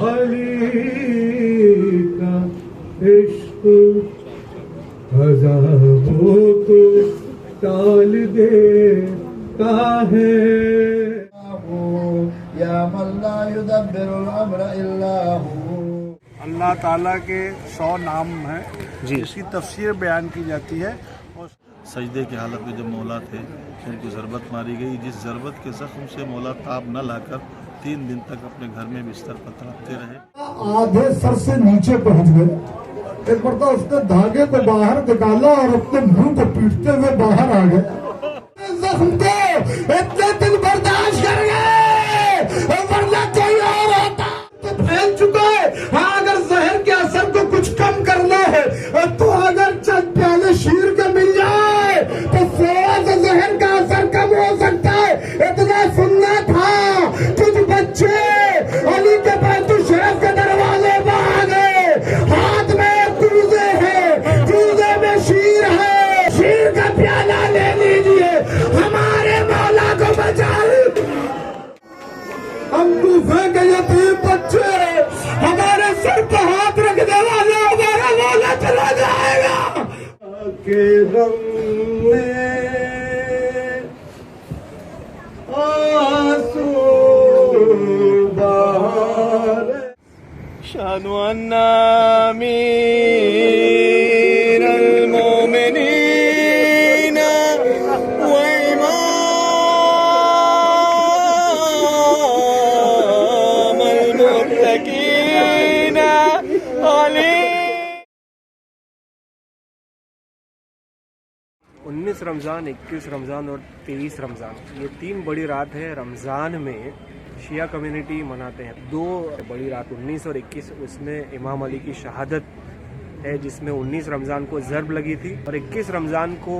علی کا عشق عذابوں کو ٹال دیتا ہے یا من لا يدبر الامر الا هو۔ اللہ تعالیٰ کے 100 نام ہیں جی، اس کی تفسیر بیان کی جاتی ہے۔ اور سجدے کی حالت میں جب مولا تھے ان کو ضربت ماری گئی، جس ضربت کے زخم سے مولا تاب نہ لا کر 3 دن تک اپنے گھر میں بستر پر تڑپتے رہے۔ آدھے سر سے نیچے پہنچ گئے۔ ایک مرتبہ اس نے دھاگے کو باہر نکالا اور اپنے منہ کو پیٹتے ہوئے باہر آ گئے۔ زخم کو اتنے دن برداشت کر گئے ورنہ کوئی اور ہوتا تو پھیل چکا ہے۔ ہاں اگر زہر کے اثر کو کچھ کم کرنا ہے تو اگر چند پیالے شیر کے مل جائے تو تھوڑا سا زہر کا اثر کم ہو سکتا ہے۔ اتنا سننا تھا کچھ بچے علی کے بیت الشرف کے دروازے پر آ گئے، ہاتھ میں کوزے ہیں، کوزے میں شیر ہے، شیر کا پیالہ لے لیجئے، ہمارے مولا کو بچائے۔ ہم کوفے کے یتیم بچے ہمارے سر پہ ہاتھ رکھنے والے ہمارا مولا چلا جائے گا کہ غم میں آنسو بہار شان امیر المومنین وامام المتقین علی۔ 19 رمضان، 21 رمضان اور 23 رمضان، یہ 3 بڑی رات ہے رمضان میں شیعہ کمیونٹی مناتے ہیں۔ 2 بڑی رات 19 اور 21 اس میں امام علی کی شہادت ہے، جس میں 19 رمضان کو ضرب لگی تھی اور 21 رمضان کو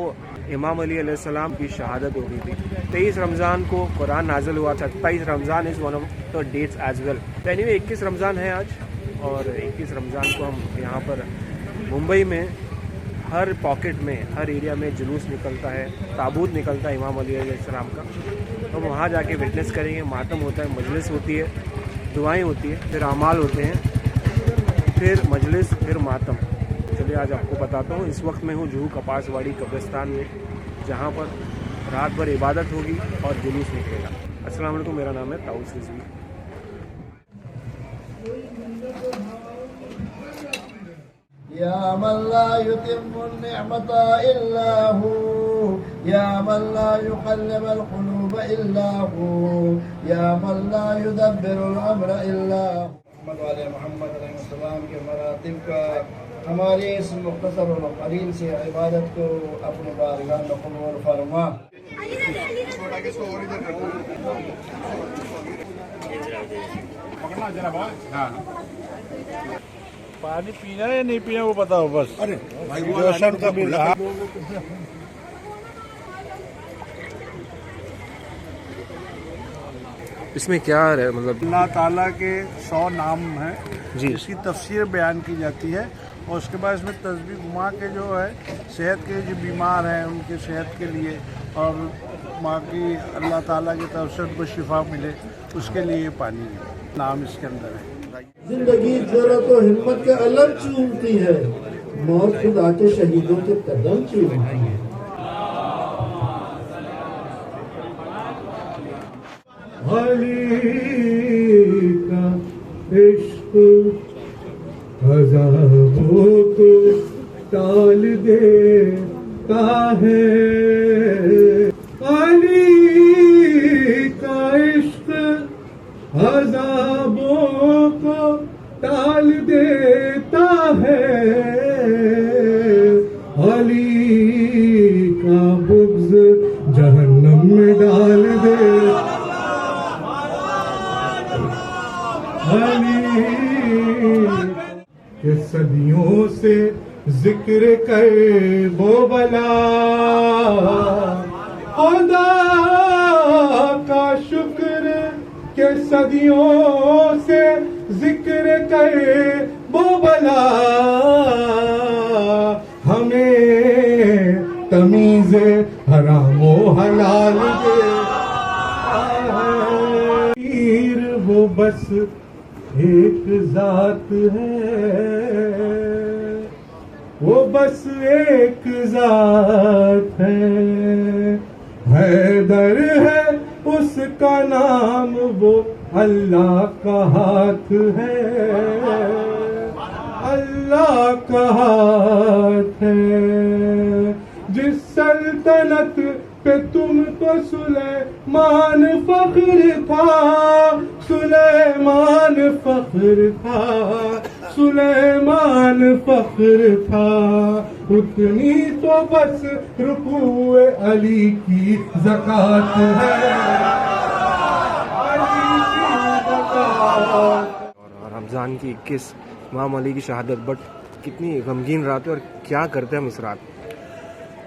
امام علی علیہ السلام کی شہادت ہو گئی تھی۔ 23 رمضان کو قرآن نازل ہوا تھا۔ 27 Ramzan is one of the dates as well. Anyway 21 Ramzan ہے آج، اور 21 رمضان کو ہم یہاں پر ممبئی میں ہر پاکٹ میں، ہر ایریا میں جلوس نکلتا ہے، تابوت نکلتا ہے امام علی علیہ السلام کا۔ ہم وہاں جا کے وٹنس کریں گے، ماتم ہوتا ہے، مجلس ہوتی ہے، دعائیں ہوتی ہیں، پھر اعمال ہوتے ہیں، پھر مجلس، پھر ماتم۔ چلیے آج آپ کو بتاتا ہوں۔ اس وقت میں ہوں جوہو کپاس واڑی قبرستان میں، جہاں پر رات بھر عبادت ہوگی اور جلوس نکلے گا۔ السلام علیکم، میرا نام ہے طاؤس رضوی۔ یا من لا يتم النعمة إلا هو، یا من لا يقلب القلوب إلا هو، یا من لا يدبر الأمر إلا هو۔ محمد والے محمد علیہ السلام کے مراتب کا ہماری اس مختصر و قلیل سے عبادت کو اپنے بارگاہ میں قبول فرما۔ پانی پینا ہے یا نہیں پینا وہ بتاؤ بس۔ اس میں کیا ہے مطلب؟ اللہ تعالیٰ کے 100 نام ہیں جی، اس کی تفسیر بیان کی جاتی ہے، اور اس کے بعد اس میں تسبیح گھما کے جو ہے صحت کے جو بیمار ہیں ان کے صحت کے لیے، اور ماں کی اللہ تعالیٰ کی طرف سے ان کو شفا ملے، اس کے لیے یہ پانی نام اس کے اندر ہے۔ زندگی جرأت و ہمت کے علم چومتی ہے، موت خدا کے شہیدوں کے قدم چومتی ہے۔ علی کا عشق عذابوں کو ٹال دیتا ہے، علی کا عشق عذابوں کو ٹال دیتا ہے، علی کا بغض جہنم میں ڈال دیتا ہے، کہ صدیوں سے ذکر کر وہ بلا، خدا کا شکر کہ صدیوں سے ذکر کر وہ بلا، ہمیں تمیز حرام و حلال دے، وہ بس ایک ذات ہے، وہ بس ایک ذات ہے، حیدر ہے اس کا نام، وہ اللہ کا ہاتھ ہے، اللہ کا ہاتھ ہے۔ جس سلطنت پہ تم کو سلیمان فخر تھا، سلیمان فخر تھا، سلیمان فخر تھا، اتنی تو بس رکوع علی کی زکات ہے، علی کی زکات۔ اور رمضان کی 21 امام علی کی شہادت، بٹ کتنی غمگین رات ہے اور کیا کرتے ہیں ہم اس رات؟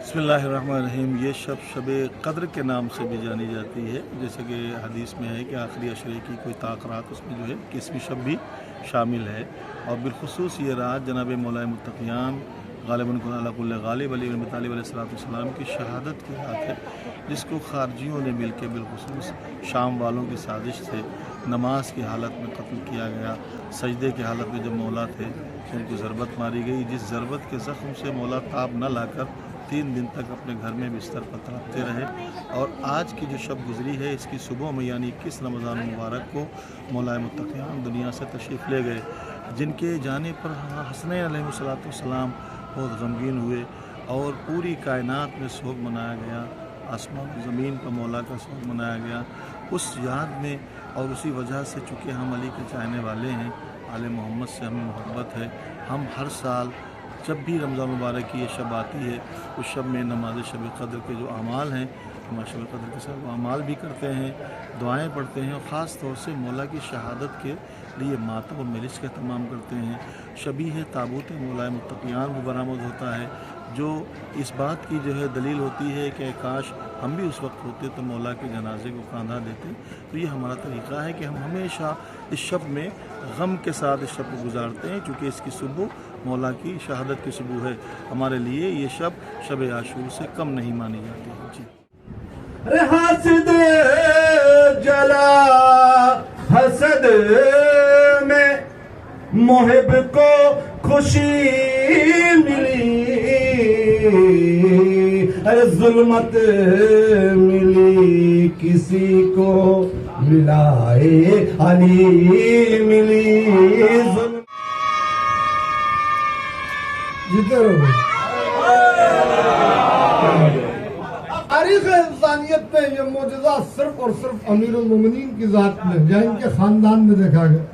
بسم اللہ الرحمن الرحیم۔ یہ شب قدر کے نام سے بھی جانی جاتی ہے، جیسے کہ حدیث میں ہے کہ آخری عشرے کی کوئی طاق رات، اس میں جو ہے 21ویں شب بھی شامل ہے، اور بالخصوص یہ رات جناب مولا متقیان غالباً علی کل غالب علی بن طالب علیہ السلام کی شہادت کی رات ہے، جس کو خارجیوں نے مل کے بالخصوص شام والوں کی سازش سے نماز کی حالت میں قتل کیا گیا۔ سجدے کی حالت میں جب مولا تھے ان کو ضربت ماری گئی، جس ضربت کے زخم سے مولا تاب نہ لا کر 3 دن تک اپنے گھر میں بستر پر تڑپتے رہے، اور آج کی جو شب گزری ہے اس کی صبح میں یعنی 21 رمضان مبارک کو مولا متقیان دنیا سے تشریف لے گئے، جن کے جانے پر حسنین علیہ السلام بہت غمگین ہوئے، اور پوری کائنات میں سوگ منایا گیا، آسمان و زمین پر مولا کا سوگ منایا گیا۔ اس یاد میں اور اسی وجہ سے چونکہ ہم علی کے چاہنے والے ہیں، آل محمد سے ہمیں محبت ہے، ہم ہر سال جب بھی رمضان مبارک کی یہ شب آتی ہے، اس شب میں نماز شب قدر کے جو اعمال ہیں، نماز شب قدر کے ساتھ اعمال بھی کرتے ہیں، دعائیں پڑھتے ہیں، اور خاص طور سے مولا کی شہادت کے لیے ماتم و مجلس کا اہتمام کرتے ہیں۔ شبیہ تابوت مولا متقیان بھی برآمد ہوتا ہے، جو اس بات کی جو ہے دلیل ہوتی ہے کہ کاش ہم بھی اس وقت ہوتے تو مولا کے جنازے کو کاندھا دیتے۔ تو یہ ہمارا طریقہ ہے کہ ہم ہمیشہ اس شب میں غم کے ساتھ اس شب کو گزارتے ہیں، چونکہ اس کی صبح مولا کی شہادت کی صبح ہے، ہمارے لیے یہ شب عاشور سے کم نہیں مانی جاتی ہے۔ جی حسد جلا حسد میں محب کو خوشی ملی، ارے ظلمت ملی کسی کو ملائے علی ملی، جیتے رہو۔ تاریخ انسانیت میں یہ معجزہ صرف اور صرف امیر المومنین کی ذات میں یا ان کے خاندان میں دیکھا گیا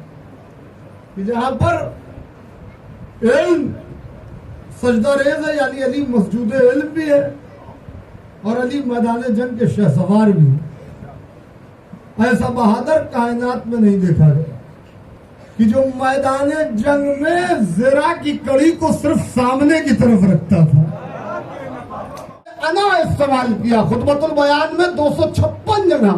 کہ جہاں پر علم سجدہ ریز ہے، یعنی علی مسجود علم بھی ہے اور علی میدان جنگ کے شہسوار بھی ہے، ایسا بہادر کائنات میں نہیں دیکھا گیا کہ جو میدان جنگ میں زرہ کی کڑی کو صرف سامنے کی طرف رکھتا تھا۔ انا استعمال کیا خطبۃ البیان میں 256 جگہ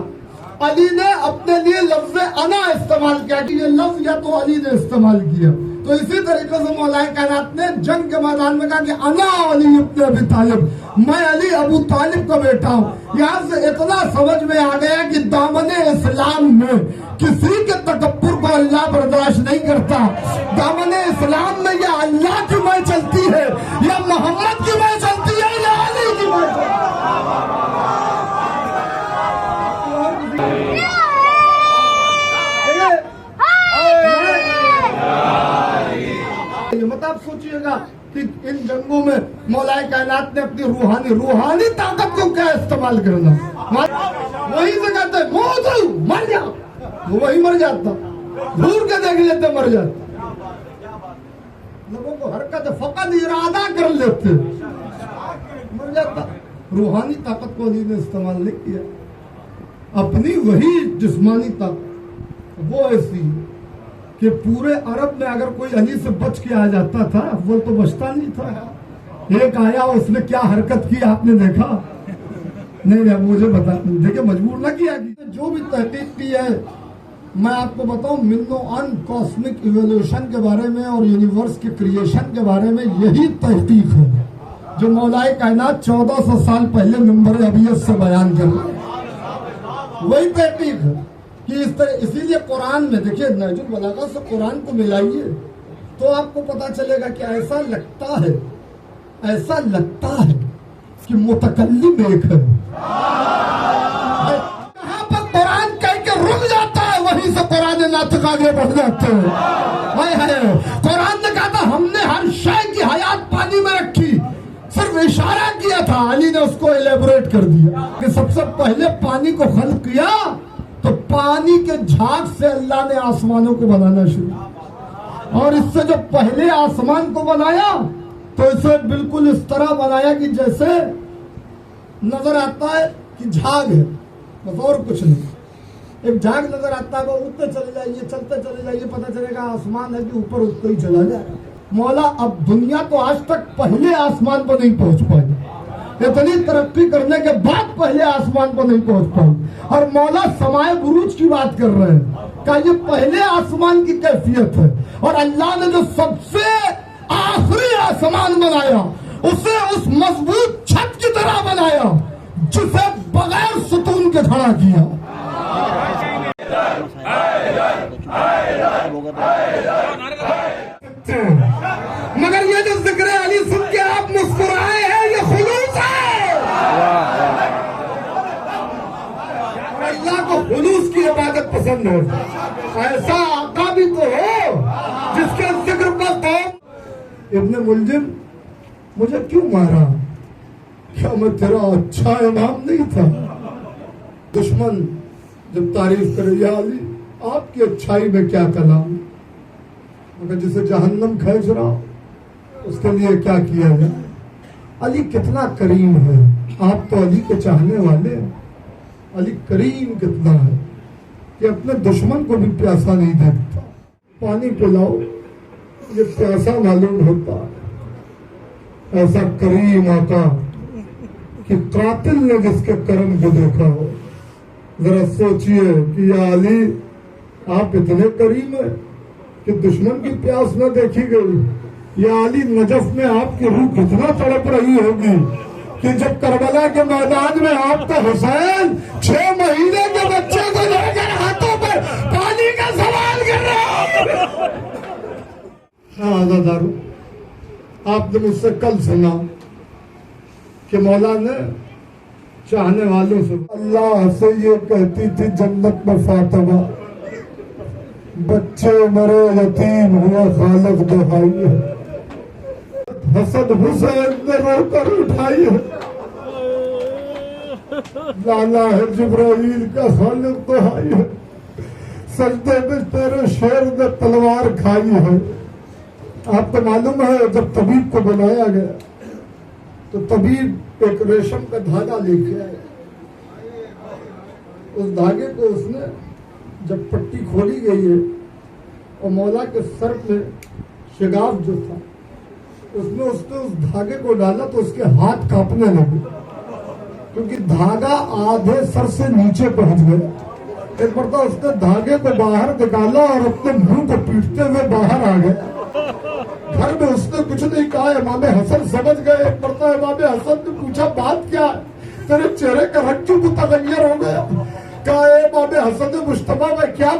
علی نے اپنے لیے لفظ انا استعمال کیا کہ یہ لفظ یا تو علی نے استعمال کیا۔ تو اسی طریقے سے مولا کائنات نے جنگ کے میدان میں کہا کہ انا علی ابن ابی طالب، میں علی ابو طالب کا بیٹا ہوں۔ یہاں سے اتنا سمجھ میں آ گیا کہ دامن اسلام میں کسی کے تکبر کو اللہ برداشت نہیں کرتا۔ دامن اسلام میں یا اللہ کی میں چلتی ہے، یا محمد کی میں چلتی ہے، یا علی کی میں چلتی ہے۔ مت آپ سوچئے گا کہ ان جنگوں میں مولا کائنات نے اپنی روحانی طاقت کو کیا استعمال کرنا، وہی سے کہتے ہیں موت مر جا، وہی مر جاتا، دور کے دیکھ لیتے مر جاتا، لوگوں کو حرکت فقط ارادہ کر لیتے مر جاتا۔ روحانی طاقت کو علی نے استعمال نہیں کیا، اپنی وہی جسمانی طاقت وہ ایسی کہ پورے عرب میں اگر کوئی علی سے بچ کے آ جاتا تھا وہ تو بچتا نہیں تھا۔ ایک آیا اس نے کیا حرکت کی آپ نے دیکھا؟ نہیں مجھے بتا دیکھیں، مجبور نہ کیا۔ جو بھی تحقیق کی ہے میں آپ کو بتاؤں، من و ان کاسمک ایولیوشن کے بارے میں اور یونیورس کے کریشن کے بارے میں یہی تحقیق ہے جو مولا کائنات 1400 سال پہلے منبر ابیت سے بیان کر رہا ہے۔ وہی تحقیق ہے کہ اس طرح اسی لیے قرآن میں دیکھیے نہج البلاغہ سے قرآن کو ملائیے تو آپ کو پتا چلے گا کہ ایسا لگتا ہے کہ متکلم ایک ہے. یہاں پر قرآن کہہ کے رک جاتا ہے, وہیں سے قرآن ناطق آگے بڑھ جاتے ہیں. قرآن نے کہا تھا ہم نے ہر شے کی حیات پانی میں رکھی, صرف اشارہ کیا تھا, علی نے اس کو ایلیبوریٹ کر دیا کہ سب سے پہلے پانی کو خلق کیا تو پانی کے جھاگ سے اللہ نے آسمانوں کو بنانا شروع, اور اس سے جو پہلے آسمان کو بنایا تو اسے بالکل اس طرح بنایا کہ جیسے نظر آتا ہے کہ جھاگ ہے, بس اور کچھ نہیں. ایک جھاگ نظر آتا ہے, وہ اٹھتے چلے جائیے, چلتے چلے جائیے, پتہ چلے گا آسمان ہے کہ اوپر اٹھتے ہی چلا جائے. مولا اب دنیا تو آج تک پہلے آسمان پر نہیں پہنچ پائی, اتنی ترقی کرنے کے بعد پہلے آسمان پر نہیں پہنچ پائی, اور مولا سمائے بروج کی بات کر رہے ہیں کہ یہ پہلے آسمان کی کیفیت ہے, اور اللہ نے جو سب سے آخری آسمان بنایا اسے اس مضبوط چھت کی طرح بنایا جسے بغیر ستون کے کھڑا کیا. مگر یہ جو ذکر علی سن کے آپ مسکرائے ہیں یہ خلوص ہے. اللہ کو خلوص کی عبادت پسند ہے. ایسا آقا بھی تو ہو جس کے ذکر پر قوم. ابن ملجم مجھے کیوں مارا؟ کیا میں تیرا اچھا امام نہیں تھا؟ دشمن جب تعریف کرے یا علی آپ کی اچھائی میں کیا کلام, مگر جسے جہنم کھینچ رہا اس کے لیے کیا کیا جائے. علی کتنا کریم ہے, آپ تو علی کے چاہنے والے ہیں. علی کریم کتنا ہے کہ اپنے دشمن کو بھی پیاسا نہیں دیکھتا. پانی پلاؤ, یہ پیاسا معلوم ہوتا ہے. ایسا کریم آقا کہ قاتل نے جس کے کرم کو دیکھا ہو. ذرا سوچئے کہ یا علی آپ اتنے کریم ہیں کہ دشمن کی پیاس نہ دیکھی گئی. یا علی نجف میں آپ کی روح کتنا تڑپ رہی ہوگی کہ جب کربلا کے میدان میں آپ کا حسین 6 مہینے کے بچے کو لے کر ہاتھوں پر پانی کا سوال کر رہا. آزادارو آپ نے مجھ سے کل سنا کہ مولا نے چاہنے والوں سے اللہ سے یہ کہتی تھی جنت میں فاطمہ بچے مرے یتیم ہوا خالق دہائی ہے. حسن حسین نے رو کر اٹھائی ہے. لالا ہے جبرائیل کا خالق دہائی ہے. سجدے میں تیرے شیر نے تلوار کھائی ہے. آپ کو معلوم ہے جب طبیب کو بلایا گیا تو طبیب ایک ریشم کا دھاگا لے کے آیا. اس دھاگے کو اس نے جب پٹی کھولی گئی ہے اور مولا کے سر میں شگاف جو تھا اس نے اس دھاگے کو ڈالا تو اس کے ہاتھ کانپنے لگے کیونکہ دھاگا آدھے سر سے نیچے پہنچ گیا. ایک مرتبہ اس نے دھاگے کو باہر نکالا اور اپنے منہ کو پیٹتے ہوئے باہر آ گیا. گھر میں اس نے کچھ نہیں کہا. امام حسن سمجھ گئے. ایک مرتبہ امام حسن نے پوچھا بات کیا ہے, تیرے چہرے کا رنگ کیوں متغیر ہو گیا؟ کہا امام حسن نے مجتبیٰ میں کیا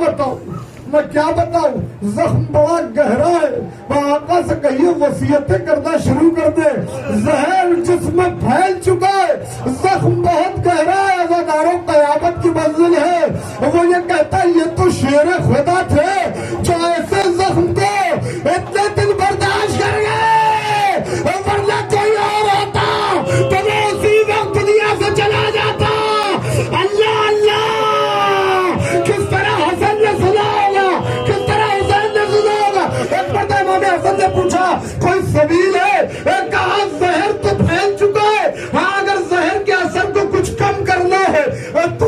بتاؤں, زخم بڑا گہرا ہے. آقا سے کہیے وصیتیں کرنا شروع کر دے. زہر جسم میں پھیل چکا ہے, زخم بہت گہرا ہے. عزاداروں قیامت کی منزل ہے. وہ یہ کہتا ہے یہ تو شیر خدا تھے جو ایسے زخم کو اتنے دن برداشت کر گئے, ورنہ کوئی اور ہوتا تو وہ اسی وقت دنیا سے چلا جاتا. اللہ اللہ کس طرح حسن نے سنا ہوگا, کس طرح حسین نے سنا ہوگا. ایک مرتبہ امام حسن نے پوچھا کوئی سبیل ہے؟ کہا زہر تو پھیل چکا ہے, ہاں اگر زہر کے اثر کو کچھ کم کرنا ہے تو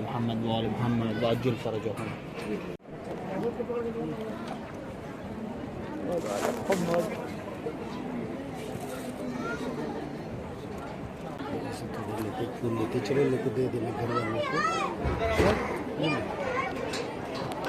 محمد وآل محمد وعجل فرجهم.